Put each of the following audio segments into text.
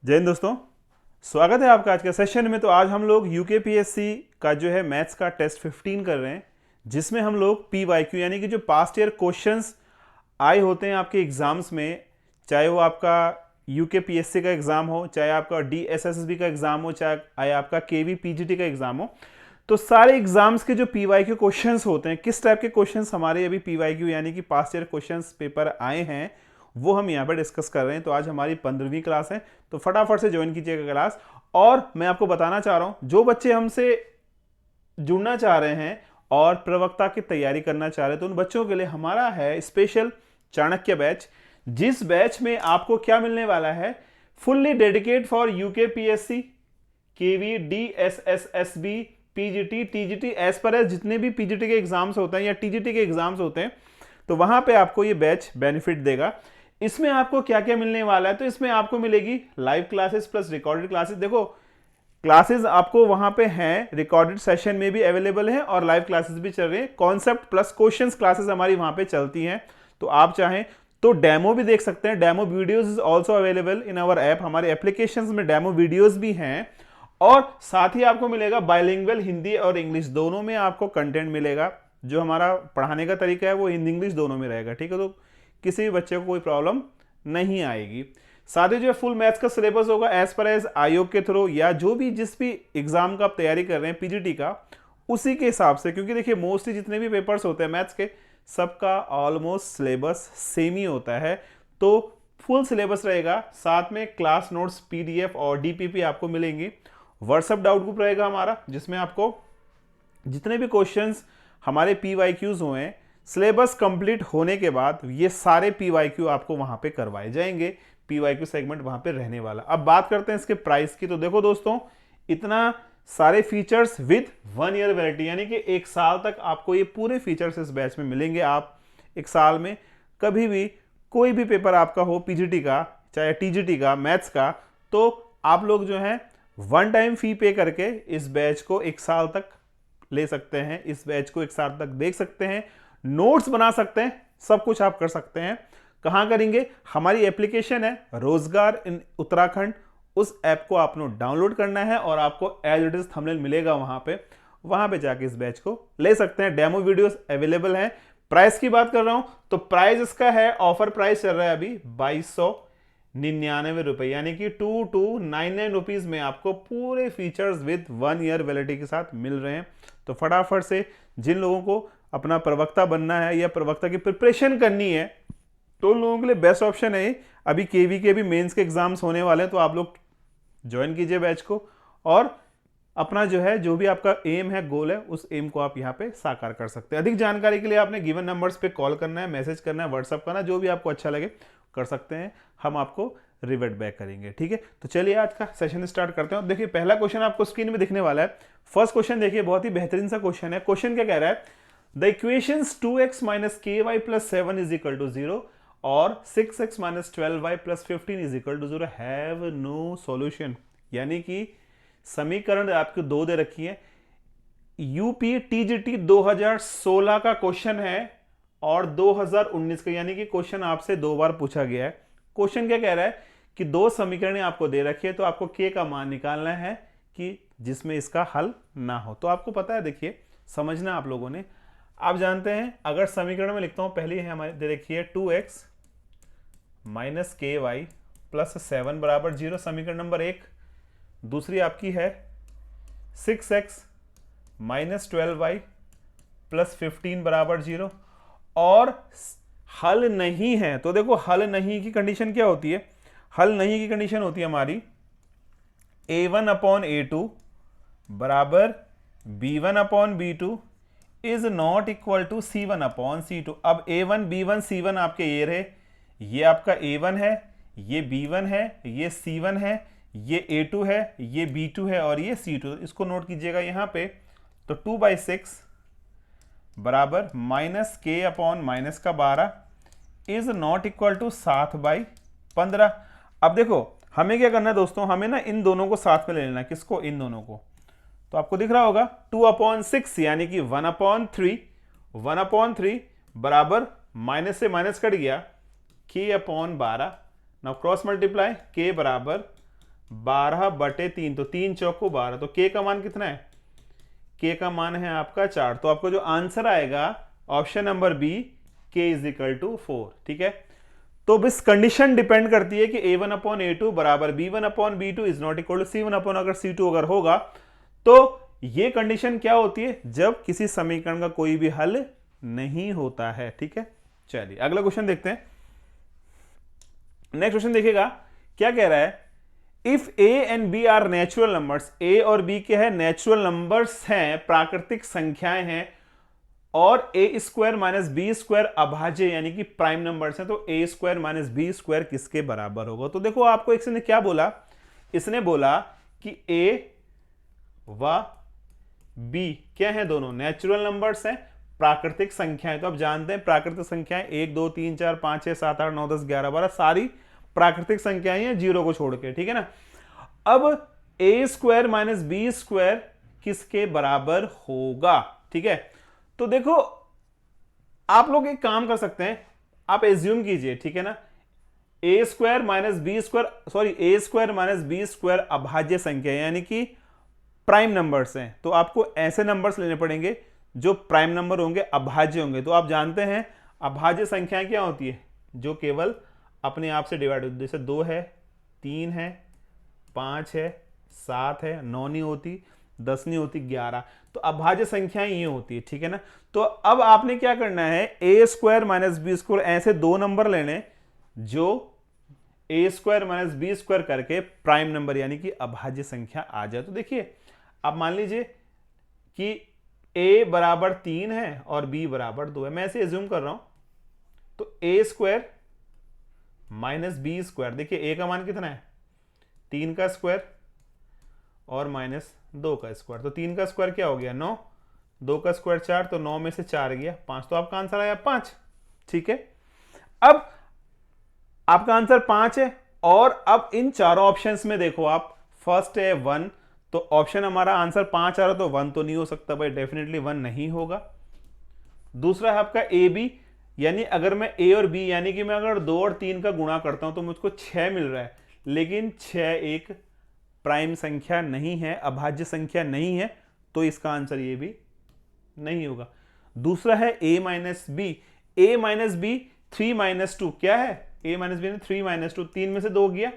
जय हिंद दोस्तों, स्वागत है आपका आज के सेशन में। तो आज हम लोग यूकेपीएससी का जो है मैथ्स का टेस्ट 15 कर रहे हैं, जिसमें हम लोग पीवाईक्यू यानी कि जो पास्ट ईयर क्वेश्चंस आए होते हैं आपके एग्जाम्स में, चाहे वो आपका यूकेपीएससी का एग्जाम हो, चाहे आपका डीएसएसबी का एग्जाम हो, चाहे आपका केवी पीजीटी का एग्जाम हो, तो सारे एग्जाम्स के जो पीवाईक्यू क्वेश्चंस होते हैं, किस टाइप के क्वेश्चंस हमारे अभी पीवाईक्यू यानी कि पास्ट ईयर क्वेश्चंस पेपर आए हैं, वो हम यहाँ पर डिस्कस कर रहे हैं। तो आज हमारी 15वीं क्लास है, तो फटाफट से ज्वाइन कीजिएगा क्लास। और मैं आपको बताना चाह रहा हूं, जो बच्चे हमसे जुड़ना चाह रहे हैं और प्रवक्ता की तैयारी करना चाह रहे हैं, तो उन बच्चों के लिए हमारा है स्पेशल चाणक्य बैच, जिस बैच में आपको क्या मिलने वाला है, fully dedicate for UKPSC, KV, DSSSB, PGT, TGT, as per as जितने भी पीजीटी के एग्जाम्स होते हैं या टीजीटी के एग्जाम्स होते हैं, तो वहां पे आपको ये बैच बेनिफिट देगा। इसमें आपको क्या क्या मिलने वाला है, तो इसमें आपको मिलेगी live classes plus recorded classes. देखो, क्लासेस आपको वहां पे हैं, रिकॉर्डेड सेशन में भी अवेलेबल है और लाइव क्लासेस भी चल रही है। कॉन्सेप्ट प्लस क्वेश्चंस क्लासेस हमारी वहां पे चलती हैं, तो आप चाहें तो डेमो भी देख सकते हैं। Demo videos is also available in our app, हमारे एप्लीकेशंस में डेमो वीडियोस भी हैं। और साथ ही आपको मिलेगा बाइलिंगुअल हिंदी और इंग्लिश दोनों में आपको कंटेंट मिलेगा। जो हमारा पढ़ाने का तरीका है वो हिंदी इंग्लिश दोनों में रहेगा, ठीक है। तो किसी भी बच्चे को कोई प्रॉब्लम नहीं आएगी। साथ ही जो है फुल मैथ्स का सिलेबस होगा एज पर एज आयोग के थ्रू, या जो भी जिस भी एग्जाम का आप तैयारी कर रहे हैं पीजीटी का, उसी के हिसाब से। क्योंकि देखिए मोस्टली जितने भी पेपर्स होते हैं मैथ्स के, सबका ऑलमोस्ट सिलेबस सेम ही होता है, तो फुल सिलेबस रहेगा। साथ में क्लास नोट्स, पीडीएफ और डीपीपी आपको मिलेंगी। व्हाट्सएप डाउट ग्रुप रहेगा हमारा, जिसमें आपको जितने भी क्वेश्चंस हमारे पीवाईक्यूज हुए हैं, सिलेबस कंप्लीट होने के बाद ये सारे पीवाईक्यू आपको वहां पे करवाए जाएंगे। पीवाईक्यू सेगमेंट वहां पे रहने वाला। अब बात करते हैं इसके प्राइस की। तो देखो दोस्तों, इतना सारे फीचर्स विद 1 ईयर वैलिडिटी, यानी कि 1 साल तक आपको ये पूरे फीचर्स इस बैच में मिलेंगे। आप 1 साल में कभी भी कोई भी पेपर आपका हो, पीजीटी का चाहे टीजीटी का, मैथ्स का, तो आप लोग जो है वन टाइम फी पे करके इस बैच को 1 साल तक ले सकते हैं। इस बैच को 1 साल तक देख सकते हैं, नोट्स बना सकते हैं, सब कुछ आप कर सकते हैं। कहां करेंगे? हमारी एप्लीकेशन है रोजगार इन उत्तराखंड, उस ऐप को आपको डाउनलोड करना है और आपको एज इट इज थंबनेल मिलेगा वहां पे जाके इस बैच को ले सकते हैं। डेमो वीडियोस अवेलेबल हैं। प्राइस की बात कर रहा हूं तो प्राइस इसका है, ऑफर प्राइस चल रहा है अभी 2299 रुपए, यानी कि 2299 रुपीज में आपको पूरे फीचर्स विद 1 ईयर वैलिडिटी के साथ मिल रहे हैं। तो फटाफट से जिन लोगों को अपना प्रवक्ता बनना है या प्रवक्ता की प्रिपरेशन करनी है, तो उन लोगों के लिए बेस्ट ऑप्शन है। अभी केवी के भी मेंस के एग्जाम्स होने वाले हैं, तो आप लोग ज्वाइन कीजिए बैच को और अपना जो है, जो भी आपका एम है, गोल है, उस एम को आप यहाँ पे साकार कर सकते हैं। अधिक जानकारी के लिए आपने गिवन नंबर्स पे कॉल करना है, मैसेज करना है, व्हाट्सअप करना है, जो भी आपको अच्छा लगे कर सकते हैं। हम आपको रिवर्ट बैक करेंगे, ठीक है। तो चलिए आज का सेशन स्टार्ट करते हैं। देखिए पहला क्वेश्चन आपको स्क्रीन में दिखने वाला है। फर्स्ट क्वेश्चन देखिए, बहुत ही बेहतरीन सा क्वेश्चन है। क्वेश्चन क्या कह रहा है? द इक्वेशंस 2x - ky + 7 = 0 और 6x - 12y + 15 = 0 have no solution. यानी कि समीकरण आपको दो दे रखी है। यूपी टीजीटी 2016 का क्वेश्चन है और 2019 का, यानी कि क्वेश्चन आपसे 2 बार पूछा गया है। क्वेश्चन क्या कह रहा है कि 2 समीकरण आपको दे रखी है, तो आपको के का मान निकालना है कि जिसमें इसका हल ना हो। तो आपको पता है, देखिए समझना आप लोगों ने, आप जानते हैं, अगर समीकरण में लिखता हूं, पहली है हमारी दे रखी है 2x - ky + 7 = 0, समीकरण नंबर 1। दूसरी आपकी है 6x - 12y + 15 = 0 और हल नहीं है। तो देखो, हल नहीं की कंडीशन क्या होती है? हल नहीं की कंडीशन होती है हमारी a1/a2 बराबर b1/b2 is not equal to c1/c2। अब a1 b1 c1 आपके ये रहे, ये आपका a1 है, ये b1 है, ये c1 है, ये a2 है, ये b2 है और ये c2। इसको नोट कीजिएगा यहां पे। तो 2/6 बराबर -k/-12 is not equal to 7/15। अब देखो हमें क्या करना है दोस्तों, हमें ना इन दोनों को साथ में ले लेना। किसको? इन दोनों को। तो आपको दिख रहा होगा 2/6 यानी कि 1/3, 1/3 बराबर माइनस से माइनस कट गया k/12। Now cross multiply, k बराबर 12/3, तो 3 चौको 12, तो k का मान कितना है? k का मान है आपका 4। तो आपको जो आंसर आएगा ऑप्शन नंबर बी, k = 4। ठीक है, तो बस कंडीशन डिपेंड करती है कि a1/a2 बराबर b1/b2 is not equal to c1 अगर c2 अगर होगा तो ये कंडीशन क्या होती है? जब किसी समीकरण का कोई भी हल नहीं होता है। ठीक है, चलिए अगला क्वेश्चन देखते हैं। नेक्स्ट क्वेश्चन देखिएगा, क्या कह रहा है? If a and b are natural numbers, a और b के हैं नेचुरल नंबर्स हैं, प्राकृतिक संख्याएं हैं, और a² - b² अभाज्य यानी कि प्राइम नंबर्स हैं, तो a² - b² किसके बराबर होगा? तो देखो आपको इसने क्या बोला, इसने बोला कि a व b क्या है? दोनों नेचुरल नंबर्स हैं, प्राकृतिक संख्याएं। तो आप जानते हैं प्राकृतिक संख्याएं 1 2 3 4 5 6 7 8 9 10 11 12 सारी प्राकृतिक संख्याएं हैं, जीरो को छोड़ के। ठीक है ना, अब a² - b² किसके बराबर होगा? ठीक है, तो देखो आप लोग एक काम कर सकते हैं, आप एज्यूम कीजिए, ठीक है ना, a² - b² sorry a² - b² अभाज्य संख्या यानी कि प्राइम नंबर्स हैं, तो आपको ऐसे नंबर्स लेने पड़ेंगे जो प्राइम नंबर होंगे, अभाज्य होंगे। तो आप जानते हैं अभाज्य संख्याएं क्या होती है? जो केवल अपने आप से डिवाइड होती है, जैसे 2 है, 3 है, 5 है, 7 है, 9 नहीं होती, 10 नहीं होती, 11। तो अभाज्य संख्याएं ये होती है। ठीक है ना, तो अब आपने क्या करना है, a² - b² ऐसे दो नंबर लेने जो a² - b² करके प्राइम नंबर यानी कि अभाज्य संख्या आ जाए। तो देखिए अब मान लीजिए कि a बराबर 3 है और b बराबर 2 है, मैं ऐसे एज्यूम कर रहा हूं, तो a² - b², देखिए a का मान कितना है? 3 का स्क्वायर और -2 का स्क्वायर, तो 3 का स्क्वायर क्या हो गया? 9, 2 का स्क्वायर 4, तो 9 में से 4 गया 5, तो आपका आंसर आया 5। ठीक है, अब आपका आंसर 5 है, और अब इन चारों ऑप्शंस में देखो आप, फर्स्ट है 1, तो ऑप्शन हमारा आंसर 5 आ रहा, तो 1 तो नहीं हो सकता भाई, डेफिनेटली 1 नहीं होगा। दूसरा है आपका ए बी, यानी अगर मैं a और b यानी कि मैं अगर 2 और 3 का गुणा करता हूं तो मुझको 6 मिल रहा है, लेकिन 6 एक प्राइम संख्या नहीं है, अभाज्य संख्या नहीं है, तो इसका आंसर ये भी नहीं होगा। दूसरा है a - b, a - b 3 - 2 क्या है? a - b ने 3 - 2, 3 में से 2 गया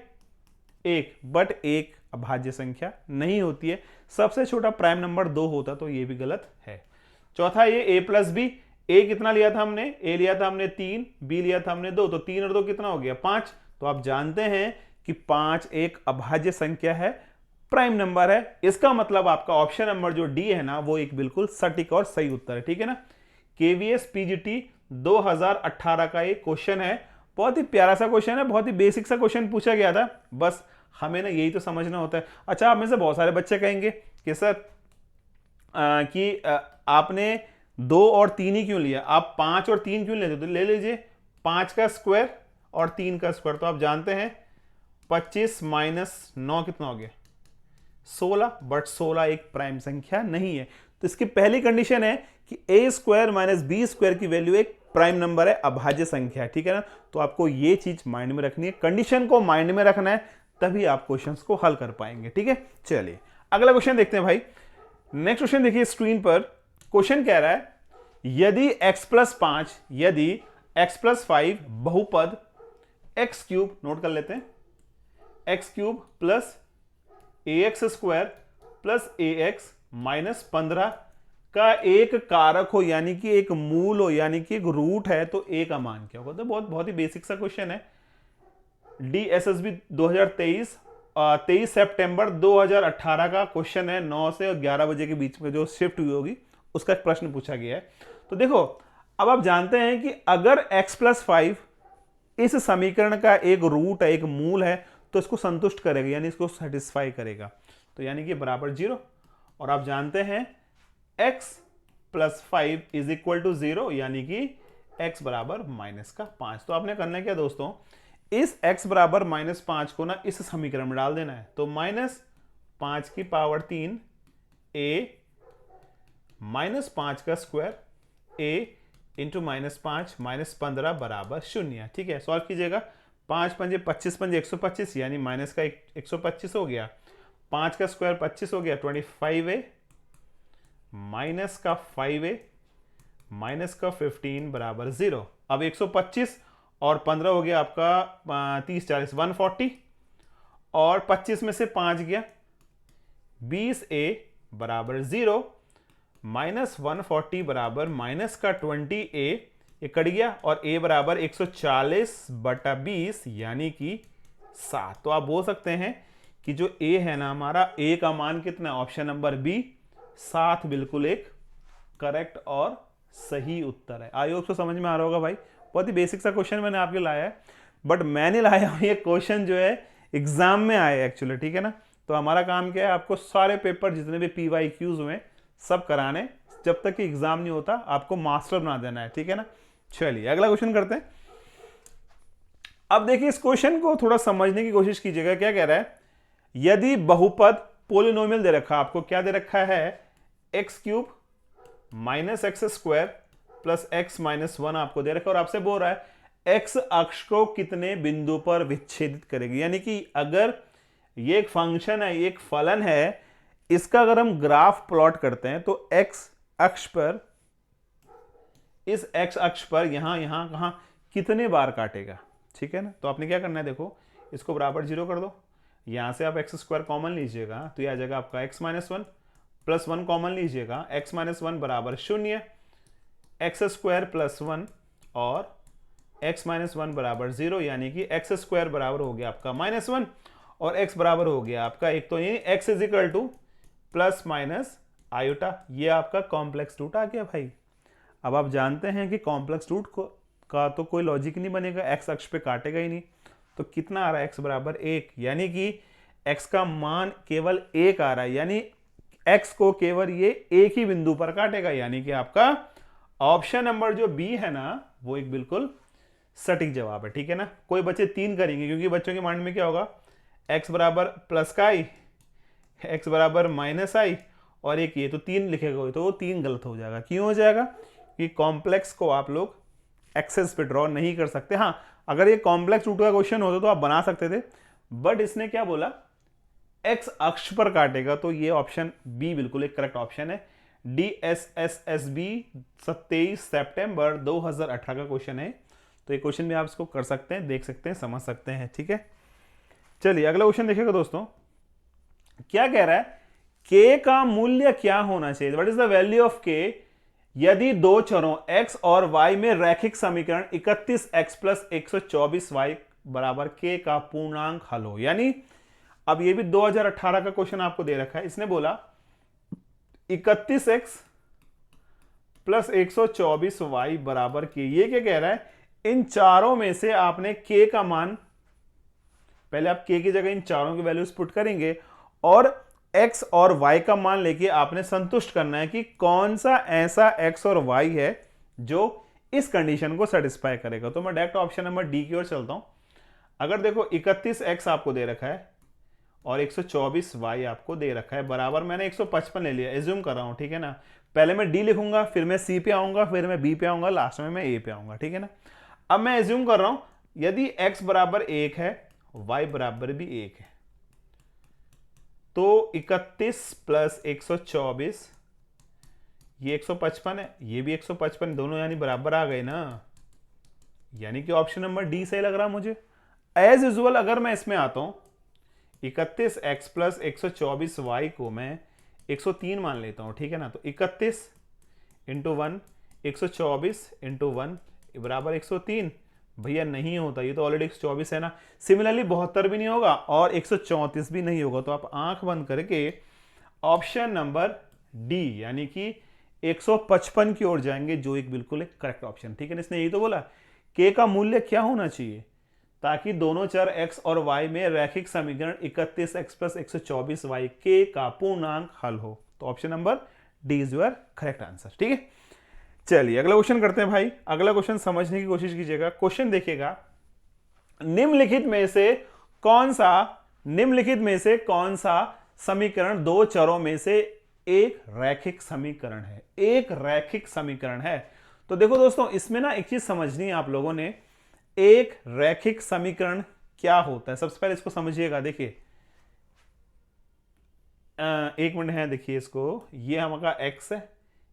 1, बट एक अभाज्य संख्या नहीं होती है, सबसे छोटा प्राइम नंबर 2 होता, तो ये भी गलत है। चौथा ये a + b, a कितना लिया था हमने? a लिया था हमने 3, b लिया था हमने 2, तो 3 और 2 कितना हो गया? 5। तो आप जानते हैं कि 5 एक अभाज्य संख्या है, प्राइम नंबर है। इसका मतलब आपका ऑप्शन नंबर जो डी है ना, वो एक बिल्कुल सटीक और सही उत्तर है। ठीक है ना, KVS PGT 2018 का एक क्वेश्चन है, बहुत ही प्यारा सा क्वेश्चन है, बहुत ही बेसिक सा क्वेश्चन पूछा गया था, बस हमें ना यही तो समझना होता है। अच्छा, आप में से बहुत सारे बच्चे कहेंगे कि सर आपने 2 और 3 ही क्यों लिया, आप 5 और 3 क्यों लेते? तो ले लीजिए 5 का स्क्वायर और 3 का स्क्वायर, तो आप जानते हैं 25 - 9 कितना हो गया? 16, बट 16 एक प्राइम संख्या नहीं है। तो इसकी पहली कंडीशन है कि a² - b² की वैल्यू एक प्राइम नंबर है, अभाज्य संख्या है। ठीक है ना, तो आपको ये चीज माइंड में रखनी है, कंडीशन को माइंड में रखना है, तभी आप क्वेश्चंस को हल कर पाएंगे। ठीक है, चलिए अगला क्वेश्चन देखते हैं भाई। नेक्स्ट क्वेश्चन देखिए स्क्रीन पर, क्वेश्चन कह रहा है यदि x+5 यदि x+5 बहुपद x³ नोट कर लेते हैं, x³ plus ax² plus ax - 15 का एक कारक हो, यानी कि एक मूल हो, यानी कि एक रूट है, तो a का मान क्या होगा? तो बहुत ही बेसिक सा क्वेश्चन है। DSSB 2023 23 सितंबर 2018 का क्वेश्चन है, 9 से 11 बजे के बीच में जो शिफ्ट हुई होगी उसका एक प्रश्न पूछा गया है। तो देखो अब आप जानते हैं कि अगर x+5 इस समीकरण का एक रूट है, एक मूल है, तो इसको संतुष्ट करेगा, यानी इसको सेटिस्फाई करेगा, तो यानी कि बराबर 0। और आप जानते हैं x+5 = 0, यानी कि x बराबर -5। तो आपने करना है क्या दोस्तों, इस x बराबर -5 को ना इस समीकरण में डाल देना है, तो -5⁻³ a -5 का स्क्वायर a × -5 - 15 बराबर 0। ठीक है, सॉल्व कीजिएगा, 5 पंजे 25 पंजे 125 यानी माइनस का 125 हो गया, 5 का स्क्वायर 25 हो गया, 25a माइनस का 5a माइनस का 15 बराबर 0। अब 125 और 15 हो गया आपका 30 40 140 और 25 में से 5 गया 20a बराबर 0 माइनस 140 बराबर माइनस का 20a, ये कट गया और a बराबर 140 बटा 20 यानी कि 7। तो आप बोल सकते हैं कि जो a है ना हमारा, a का मान कितना, ऑप्शन नंबर बी 7 बिल्कुल एक करेक्ट और सही उत्तर है। आई होप तो समझ में आ रहा होगा भाई। बहुत ही बेसिक सा क्वेश्चन मैंने आपके लाया है, बट मैंने लाया हूं ये क्वेश्चन जो है एग्जाम में आए एक्चुअली, ठीक है ना। तो हमारा काम क्या है, आपको सारे पेपर जितने भी PYQs हुए सब कराने, जब तक कि एग्जाम नहीं होता आपको मास्टर बना देना है, ठीक है ना। चलिए अगला क्वेश्चन करते हैं। अब देखिए इस क्वेश्चन को थोड़ा समझने की कोशिश कीजिएगा। क्या कह रहा है, यदि बहुपद पोलिनोमियल दे रखा, आपको क्या दे रखा है, x cube minus x square plus x minus 1 आपको दे रखा है, और आपसे बोल रहा है एक्स अक्ष को कितने बिंदु पर विच्छेदित करेगी। यानी कि अगर ये एक फंक्शन है, ये एक फलन है, इसका अगर हम ग्राफ प्लॉट करते हैं तो एक्स अक्ष पर, इस एक्स अक्ष पर यहां यहां कहां कितने बार काटेगा, ठीक है ना। तो आपने क्या करना है, देखो इसको बराबर 0 कर दो, यहां से आप एक्स स्क्वायर कॉमन लीजिएगा तो यह आ जाएगा आपका एक्स माइनस 1 प्लस 1 कॉमन लीजिएगा, एक्स माइनस 1 बराबर 0, एक्स स्क्वायर प्लस 1 और एक्स माइनस 1 बराबर 0, यानी कि एक्स स्क्वायर बराबर हो गया आपका माइनस 1 और एक्स बराबर हो गया आपका एक, तो ये x is equal two plus minus iota, ये आपका कॉम्प्लेक्स रूट आ गया भाई। अब आप जानते हैं कि कॉम्प्लेक्स रूट का तो कोई लॉजिक नहीं बनेगा, एक्स अक्ष पे काटेगा ही नहीं। तो कितना आ रहा है, एक्स बराबर 1, यानी कि एक्स का मान केवल 1 आ रहा है, यानी एक्स को केवल ये एक ही बिंदु पर काटेगा, यानी कि आपका ऑप्शन नंबर जो बी है ना वो एक बिल्कुल सटीक जवाब है, ठीक है ना। कोई बच्चे 3 करेंगे क्योंकि बच्चों के माइंड में क्या होगा, एक्स बराबर प्लस का आई, एक्स बराबर माइनस आई और एक ये, तो 3 लिखेगा तो वो 3 गलत हो जाएगा। क्यों हो जाएगा, कि कॉम्प्लेक्स को आप लोग एक्सेस पे ड्रॉ नहीं कर सकते। हाँ, अगर ये कॉम्प्लेक्स रूट का क्वेश्चन होता तो आप बना सकते थे, बट इसने क्या बोला, एक्स अक्ष पर काटेगा, तो ये ऑप्शन बी बिल्कुल एक करेक्ट ऑप्शन है। DSSSB 27 सितंबर 2018 का क्वेश्चन है, तो ये क्वेश्चन भी आप इसको कर सकते हैं, देख सकते हैं, समझ सकते हैं, ठीक है। चलिए अगला क्वेश्चन देखिएगा दोस्तों। क्या कह रहा है, k का मूल्य क्या होना चाहिए, what is the value of k यदि दो चरों x और y में रैखिक समीकरण 31x प्लस 124y बराबर k का पूर्णांक हल हो। यानी अब ये भी 2018 का क्वेश्चन आपको दे रखा है, इसने बोला 31x प्लस 124y बराबर k। ये क्या कह रहा है, इन चारों में से आपने k का मान, पहले आप k की जगह इन चारों की वैल्यूज पुट करेंगे और x और y का मान लेके आपने संतुष्ट करना है कि कौन सा ऐसा x और y है जो इस कंडीशन को सेटिस्फाई करेगा। तो मैं डायरेक्ट ऑप्शन नंबर डी की ओर चलता हूं। अगर देखो 31x आपको दे रखा है और 124y आपको दे रखा है, बराबर मैंने 155 ले लिया, एज्यूम कर रहा हूं, ठीक है ना। पहले मैं डी लिखूंगा, फिर मैं सी पे आऊंगा, फिर मैं बी पे आऊंगा, लास्ट में मैं ए पे आऊंगा, ठीक है ना। अब मैं एज्यूम कर रहा हूं यदि x बराबर 1 है, y बराबर भी 1 है, तो 31 प्लस 124 ये 155 है, ये भी 155, दोनों यानी बराबर आ गए ना, यानी कि ऑप्शन नंबर डी सही लग रहा है मुझे। एज यूजुअल अगर मैं इसमें आता हूं, 31x प्लस 124y को मैं 103 मान लेता हूं, ठीक है ना। तो 31 इंटू 1 124 इंटू 1 बराबर 103, भैया नहीं होता, ये तो ऑलरेडी 124 है ना। सिमिलरली 72 भी नहीं होगा और 134 भी नहीं होगा, तो आप आंख बंद करके ऑप्शन नंबर डी यानी कि 155 की ओर जाएंगे, जो एक बिल्कुल एक करेक्ट ऑप्शन, ठीक है ना। इसने यही तो बोला के का मूल्य क्या होना चाहिए ताकि दोनों चर x और y में रैखिक समीकरण 31x प्लस 124y के का पूर्णांक हल हो। तो option number D is your correct answer, ठीक है। चलिए अगला क्वेश्चन करते हैं भाई। अगला क्वेश्चन समझने की कोशिश कीजिएगा। क्वेश्चन देखिएगा, निम्नलिखित में से कौन सा समीकरण दो चरों में से एक रैखिक समीकरण है, एक रैखिक समीकरण है। तो देखो दोस्तों, इसमें ना एक चीज समझनी है आप लोगों ने, एक रैखिक समीकरण क्या होता है? सबसे पहले इसको समझिएगा। देखिए, एक मिनट है, देखिए इसको, ये हमारा x है,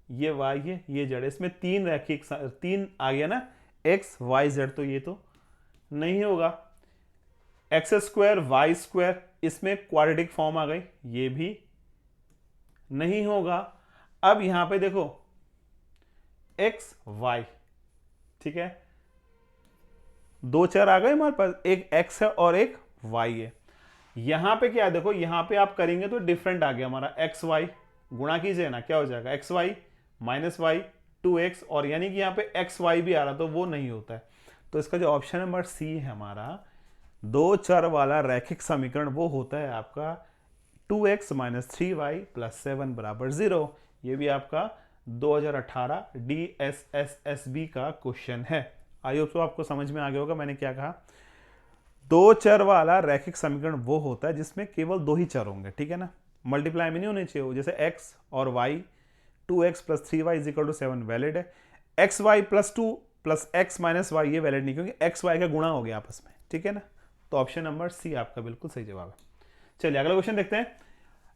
ये y है, ये z है। इसमें तीन रैखिक, तीन आ गया ना, x y z, तो ये तो नहीं होगा। एक्स स्क्वायर वाई स्क्वायर, इसमें क्वाड्रेटिक फॉर्म आ गई, ये भी नहीं होगा। अब यहां पे देखो एक्स वाई, ठीक है, दो चर आ गए हमारे पास, एक एक्स है और एक वाई है। यहां पे क्या है, देखो यहां पे आप करेंगे तो डिफरेंट आ गया हमारा, एक्स वाई गुणा कीजिए ना, क्या हो जाएगा, x Y minus Y 2x, और यानी कि यहां पे एक्स वाई भी आ रहा, तो वो नहीं होता है। तो इसका जो ऑप्शन नंबर सी है हमारा, दो चर वाला रैखिक समीकरण, वो होता है आपका 2x माइनस 3y प्लस 7 बराबर 0। ये भी आपका 2018 DSSSB का क्वेश्चन है। आई होप तो आपको समझ में आ गया होगा मैंने क्या कहा। दो चर वाला रैखिक समीकरण वो होता है जिसमें केवल दो ही चर होंगे, ठीक है ना, मल्टीप्लाई में नहीं होने चाहिए। जैसे x और y, 2x plus 3y is equal to 7 valid है। X y plus 2 plus x minus y ये वैलिड नहीं, क्योंकि एक्स वाई का गुणा हो गया आपस में, ठीक है ना। तो ऑप्शन नंबर सी आपका बिल्कुल सही जवाब है। चलिए अगला क्वेश्चन देखते हैं।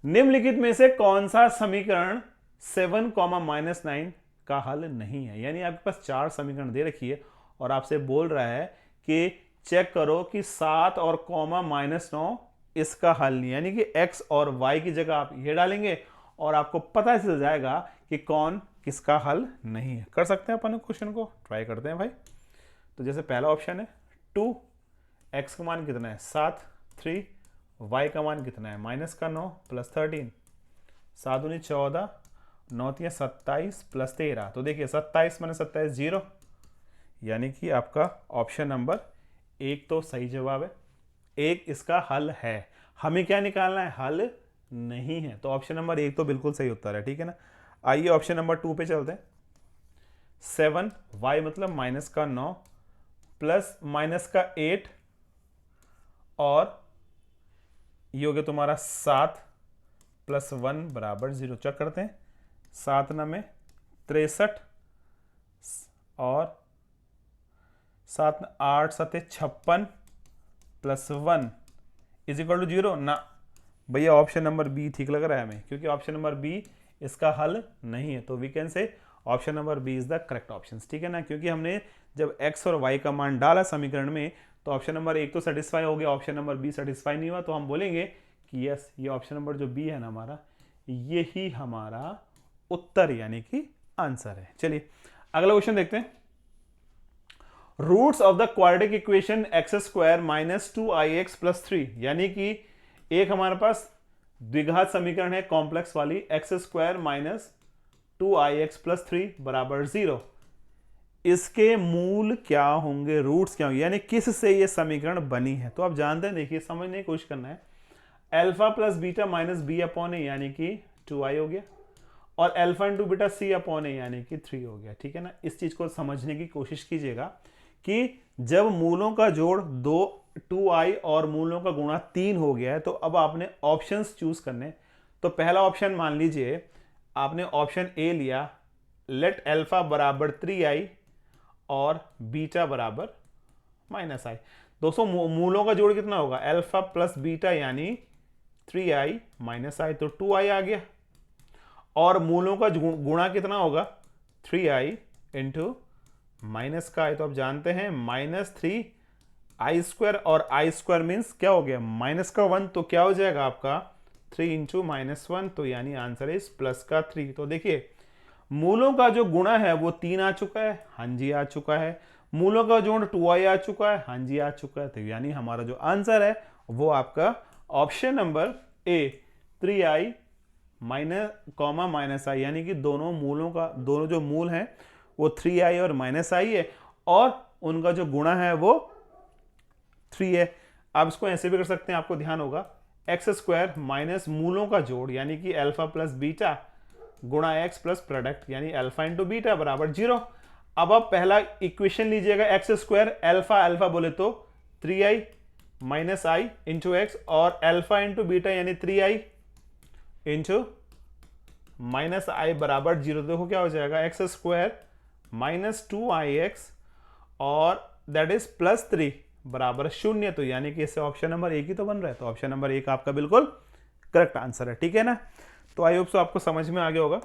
निम्नलिखित में से कौन सा समीकरण 7, -9 का हल नहीं है? यानी आपके पास चार समीकरण दे रखी है और आपसे बोल रहा है कि चेक करो कि 7 और -9 इसका हल नहीं है। यानी कि x और y की जगह आप ये डालेंगे और आपको पता चल जाएगा कि कौन किसका हल नहीं है। कर सकते हैं अपन क्वेश्चन को, ट्राई करते हैं भाई। तो जैसे पहला ऑप्शन है 2, x का मान कितना है 7, 3, y का मान कितना है -9 प्लस 13, 7 दूनी 14, 9 तिया 27 प्लस 13। तो देखिए 27 - 27 0, यानी कि आपका ऑप्शन नंबर एक तो सही जवाब है, एक इसका हल है। हमें क्या निकालना है, हल नहीं है। तो ऑप्शन नंबर एक तो बिल्कुल सही उत्तर है, ठीक है ना। आइए ऑप्शन नंबर 2 पे चलते हैं। 7, y मतलब -9 प्लस -8, और ये हो गया तुम्हारा 7 प्लस 1 बराबर 0। चेक करते हैं, 7 में 63 और 7 8 7 56 प्लस 1 इज इक्वल टू 0 ना। भैया ऑप्शन नंबर बी ठीक लग रहा है हमें, क्योंकि ऑप्शन नंबर बी इसका हल नहीं है। तो we can say option number B is the correct option, ठीक है ना। क्योंकि हमने जब x और y का मान डाला समीकरण में, तो ऑप्शन नंबर एक तो सेटिस्फाई हो गया, ऑप्शन नंबर बी सेटिस्फाई नहीं हुआ। तो हम बोलेंगे कि यस, ये ऑप्शन नंबर जो बी है ना हमारा, ये ही हमारा उत्तर यानी कि आंसर है। चलिए अगला क्वेश्चन देखते हैं। Roots of the quadratic equation x² minus 2ix plus 3, यानी कि एक हमारे पास द्विघात समीकरण है कॉम्प्लेक्स वाली, x² माइनस 2ix प्लस 3 बराबर 0। इसके मूल क्या होंगे, रूट्स क्या होंगे, यानी किस से ये समीकरण बनी है। तो आप जानते हैं, देखिए समझने की कोशिश करना है। Alpha plus beta minus b upon a यानी कि 2i हो गया, और alpha into beta c upon a यानी कि 3 हो गया, ठीक है ना। इस चीज को समझने की कोशिश कीजिएगा कि जब मूलों का जोड़ 2i और मूलों का गुणा 3 हो गया है, तो अब आपने ऑप्शंस चूज करने। तो पहला ऑप्शन मान लीजिए आपने ऑप्शन ए लिया, लेट अल्फा बराबर 3i और बीटा बराबर -i। दोस्तों मूलों का जोड़ कितना होगा, अल्फा प्लस बीटा यानी 3i -i, तो 2i आ गया। और मूलों का गुणा कितना होगा, 3i इंटू माइनस का है, तो आप जानते हैं -3i², और i² मीन्स क्या हो गया -1, तो क्या हो जाएगा आपका 3 इंटू -1, तो यानी आंसर इज +3। तो देखिए मूलों का जो गुणा है वो 3 आ चुका है, हाँ जी आ चुका है। मूलों का जोड़ 2i आ चुका है, हाँ जी आ चुका है। तो यानी हमारा जो आंसर है वो आपका option number A 3i -i, यानी कि दोनों मूलों का, दोनों जो मूल हैं वो 3i और -i है, और उनका जो गुणा है वो 3 है। आप इसको ऐसे भी कर सकते हैं, आपको ध्यान होगा, x² माइनस मूलों का जोड़ यानी कि अल्फा प्लस बीटा गुणा x प्लस प्रोडक्ट यानी अल्फा इंटू बीटा बराबर 0। अब आप पहला इक्वेशन लीजिएगा, x² अल्फा बोले तो 3i -i इंटू एक्स, और अल्फा इंटू बीटा यानी 3i इंटू -i बराबर 0। देखो क्या हो जाएगा, x² -2ix और दैट इज +3 बराबर 0, तो यानी कि इससे ऑप्शन नंबर एक ही तो बन रहा है, तो ऑप्शन नंबर एक आपका बिल्कुल करेक्ट आंसर है। ठीक है ना, तो आई होप सो आपको समझ में आ गया होगा।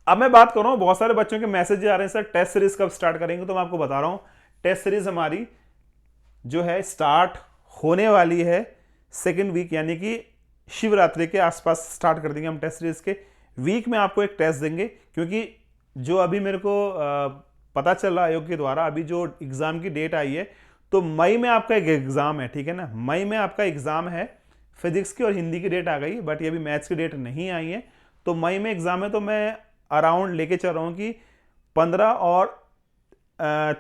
अब मैं बात कर रहा हूं, बहुत सारे बच्चों के मैसेज आ रहे हैं सर टेस्ट सीरीज कब स्टार्ट करेंगे, तो मैं आपको बता रहा हूं टेस्ट सीरीज हमारी जो है स्टार्ट होने वाली है सेकेंड वीक, यानी कि शिवरात्रि के आसपास स्टार्ट कर देंगे हम टेस्ट सीरीज के वीक में आपको एक टेस्ट देंगे, क्योंकि जो अभी मेरे को पता चल रहा आयोग के द्वारा, अभी जो एग्जाम की डेट आई है तो मई में आपका एक एग्जाम है। ठीक है ना, मई में आपका एग्जाम है फिजिक्स की और हिंदी की डेट आ गई, बट ये अभी मैथ्स की डेट नहीं आई है, तो मई में एग्जाम है। तो मैं अराउंड लेके चल रहा हूँ कि 15 और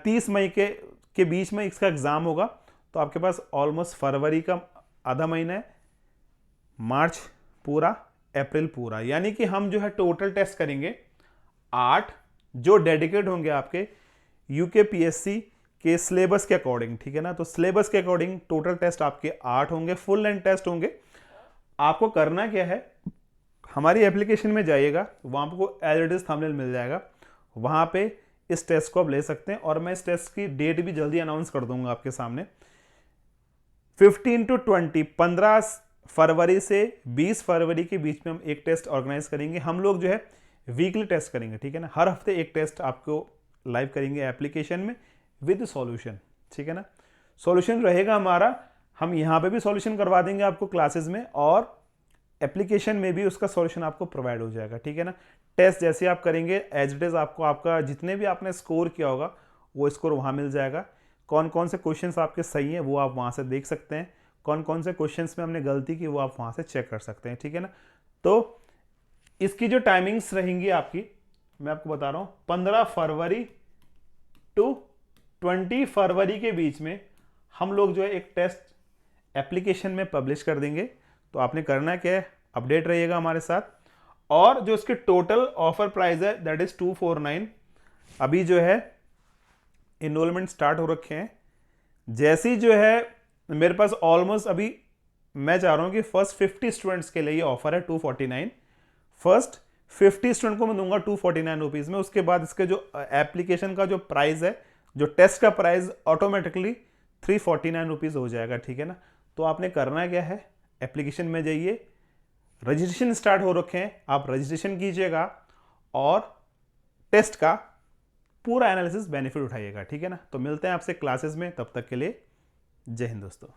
30 मई के बीच में इसका एग्जाम होगा, तो आपके पास ऑलमोस्ट फरवरी का आधा महीना है, मार्च पूरा, अप्रैल पूरा, यानी कि हम जो है टोटल टेस्ट करेंगे 8 जो डेडिकेट होंगे आपके यूकेपीएससी के सिलेबस के अकॉर्डिंग। ठीक है ना, तो सिलेबस के अकॉर्डिंग टोटल टेस्ट आपके 8 होंगे, फुल लेंथ टेस्ट होंगे। आपको करना क्या है, हमारी एप्लीकेशन में जाइएगा, वहां आपको एज इट इज थंबनेल मिल जाएगा, वहां पे इस टेस्ट को आप ले सकते हैं, और मैं इस टेस्ट की डेट भी जल्दी अनाउंस कर दूंगा आपके सामने। 15 to 20 15 फरवरी से 20 फरवरी के बीच में हम एक टेस्ट ऑर्गेनाइज करेंगे। हम लोग जो है वीकली टेस्ट करेंगे। ठीक है ना, हर हफ्ते एक टेस्ट आपको लाइव करेंगे एप्लीकेशन में विद सॉल्यूशन। ठीक है ना, सॉल्यूशन रहेगा हमारा, हम यहाँ पे भी सॉल्यूशन करवा देंगे आपको क्लासेस में, और एप्लीकेशन में भी उसका सॉल्यूशन आपको प्रोवाइड हो जाएगा। ठीक है ना, टेस्ट जैसे आप करेंगे एज इट इज आपको आपका जितने भी आपने स्कोर किया होगा वो स्कोर वहाँ मिल जाएगा। कौन कौन से क्वेश्चंस आपके सही हैं वो आप वहाँ से देख सकते हैं, कौन कौन से क्वेश्चंस में हमने गलती की वो आप वहाँ से चेक कर सकते हैं। ठीक है ना, तो इसकी जो टाइमिंग्स रहेंगी आपकी, मैं आपको बता रहा हूँ 15 फरवरी टू 20 फरवरी के बीच में हम लोग जो है एक टेस्ट एप्लीकेशन में पब्लिश कर देंगे। तो आपने करना क्या है, अपडेट रहिएगा हमारे साथ, और जो इसके टोटल ऑफर प्राइस है दैट इज 249। अभी जो है इनरोलमेंट स्टार्ट हो रखे हैं, जैसी जो है मेरे पास ऑलमोस्ट अभी मैं चाह रहा हूं कि फर्स्ट 50 स्टूडेंट्स के लिए ये ऑफर है 249। फर्स्ट 50 स्टूडेंट को मैं दूंगा 249 रुपीज में, उसके बाद इसके जो एप्लीकेशन का जो प्राइस है, जो टेस्ट का प्राइस ऑटोमेटिकली 349 रुपीज हो जाएगा। ठीक है ना, तो आपने करना क्या है, एप्लीकेशन में जाइए, रजिस्ट्रेशन स्टार्ट हो रखे हैं, आप रजिस्ट्रेशन कीजिएगा और टेस्ट का पूरा एनालिसिस बेनिफिट उठाइएगा। ठीक है ना, तो मिलते हैं आपसे क्लासेस में, तब तक के लिए जय हिंद दोस्तों।